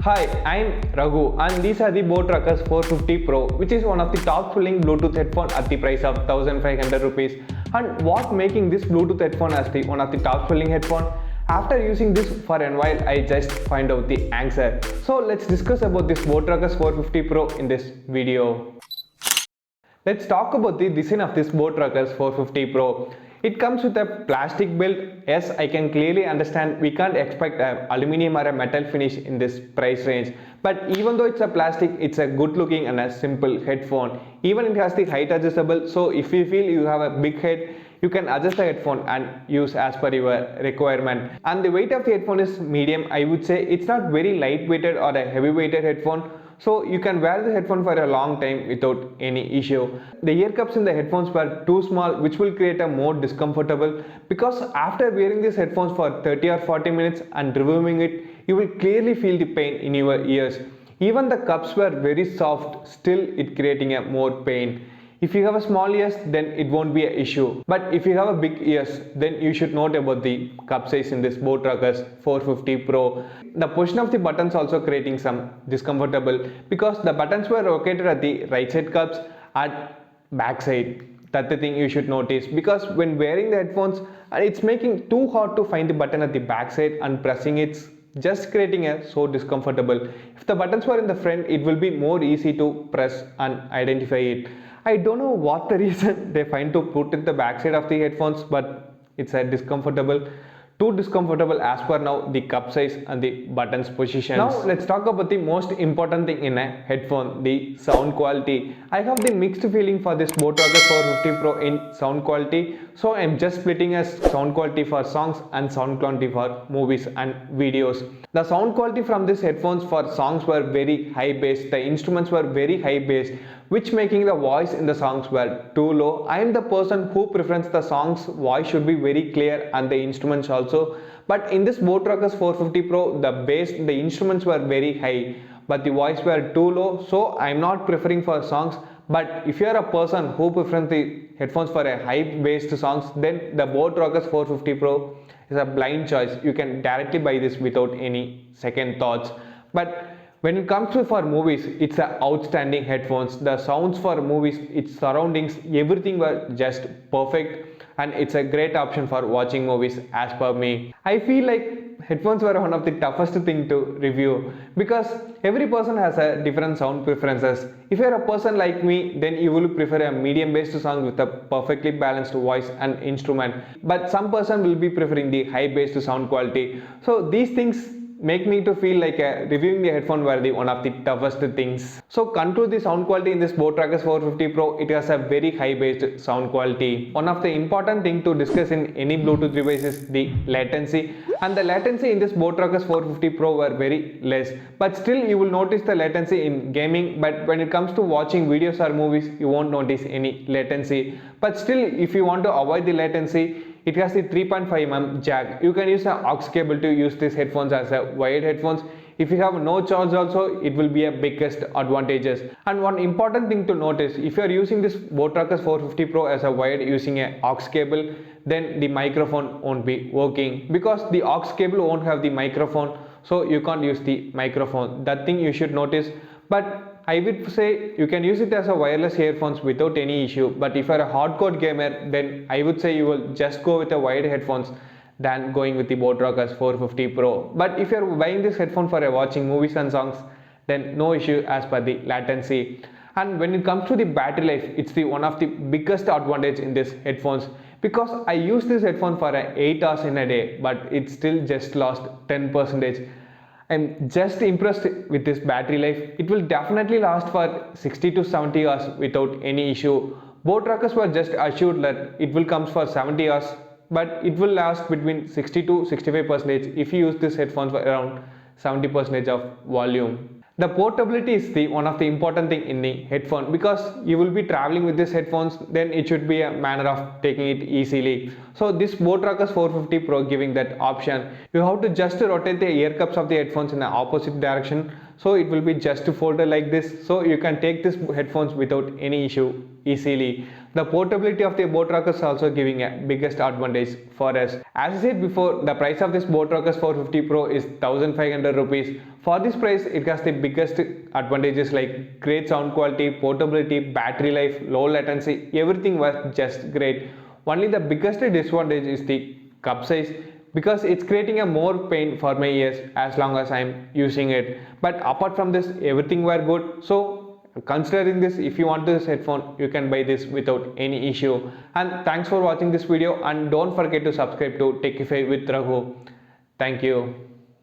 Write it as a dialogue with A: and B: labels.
A: Hi, I'm Raghu and these are the Boat Rockerz 450 Pro, which is one of the top selling Bluetooth headphone at the price of 1500 rupees. And what making this Bluetooth headphone as the one of the top selling headphone? After using this for a while, I just find out the answer. So let's discuss about this Boat Rockerz 450 Pro in this video. Let's talk about the design of this Boat Rockerz 450 Pro. It comes with a plastic build. Yes, I can clearly understand we can't expect an aluminium or a metal finish in this price range. But even though it's a plastic, it's a good looking and a simple headphone. Even it has the height adjustable, so if you feel you have a big head, you can adjust the headphone and use as per your requirement. And the weight of the headphone is medium. I would say it's not very lightweighted or a heavy weighted headphone. So you can wear the headphone for a long time without any issue. The ear cups in the headphones were too small, which will create a more discomfortable, because after wearing these headphones for 30 or 40 minutes and removing it, you will clearly feel the pain in your ears. Even the cups were very soft, still it creating a more pain. If you have a small ears, then it won't be an issue. But if you have a big ears, then you should note about the cup size in this Boat Rockerz 450 Pro. The position of the buttons also creating some discomfortable, because the buttons were located at the right side cups at back side. That's the thing you should notice, because when wearing the headphones, it's making too hard to find the button at the back side and pressing it's just creating a so discomfortable. If the buttons were in the front, it will be more easy to press and identify it. I don't know what the reason they find to put it the backside of the headphones, but it's a discomfortable. Too discomfortable as per now, the cup size and the buttons positions. Now let's talk about the most important thing in a headphone, the sound quality. I have the mixed feeling for this Boat Rockerz 450 Pro in sound quality. So I'm just splitting as sound quality for songs and sound quality for movies and videos. The sound quality from these headphones for songs were very high bass. The instruments were very high bass, which making the voice in the songs were too low. I am the person who prefers the songs voice should be very clear and the instruments also. But in this Boat Rockerz 450 Pro, the bass, the instruments were very high, but the voice were too low. So I am not preferring for songs. But if you are a person who prefers the headphones for a high based songs, then the Boat Rockerz 450 Pro is a blind choice. You can directly buy this without any second thoughts. But when it comes to for movies, it's a outstanding headphones. The sounds for movies, its surroundings, everything were just perfect, and it's a great option for watching movies as per me. I feel like headphones were one of the toughest thing to review, because every person has a different sound preferences. If you're a person like me, then you will prefer a medium based sound with a perfectly balanced voice and instrument, but some person will be preferring the high based sound quality. So these things make me to feel like reviewing the headphone were the one of the toughest things. So conclude the sound quality in this Boat Rockerz 450 Pro, it has a very high based sound quality. One of the important thing to discuss in any Bluetooth device is the latency, and the latency in this Boat Rockerz 450 Pro were very less, but still you will notice the latency in gaming. But when it comes to watching videos or movies, you won't notice any latency. But still, if you want to avoid the latency, it has the 3.5mm jack. You can use an aux cable to use these headphones as a wired headphones. If you have no charge also, it will be a biggest advantages. And one important thing to notice, if you are using this Boat Rockerz 450 Pro as a wired using an aux cable, then the microphone won't be working, because the aux cable won't have the microphone, so you can't use the microphone. That thing you should notice. But I would say you can use it as a wireless earphones without any issue. But if you are a hardcore gamer, then I would say you will just go with the wired headphones than going with the Boat Rockerz 450 Pro. But if you are buying this headphone for watching movies and songs, then no issue as per the latency. And when it comes to the battery life, it's the one of the biggest advantage in this headphones, because I use this headphone for 8 hours in a day, but it still just lost 10%. I'm just impressed with this battery life. It will definitely last for 60 to 70 hours without any issue. Boat Rockerz were just assured that it will come for 70 hours, but it will last between 60 to 65% if you use this headphones for around 70% of volume. The portability is the one of the important thing in the headphone, because you will be traveling with these headphones, then it should be a manner of taking it easily. So this Boat Rockerz 450 Pro giving that option. You have to just rotate the ear cups of the headphones in the opposite direction, so it will be just folded like this, so you can take this headphones without any issue easily. The portability of the Boat Rockerz is also giving a biggest advantage for us. As I said before, the price of this Boat Rockerz 450 Pro is 1500 rupees. For this price, it has the biggest advantages like great sound quality, portability, battery life, low latency, everything was just great. Only the biggest disadvantage is the cup size, because it's creating a more pain for my ears as long as I'm using it. But apart from this, everything were good. So considering this, if you want this headphone, you can buy this without any issue. And thanks for watching this video, and don't forget to subscribe to Techify with Raghu. Thank you.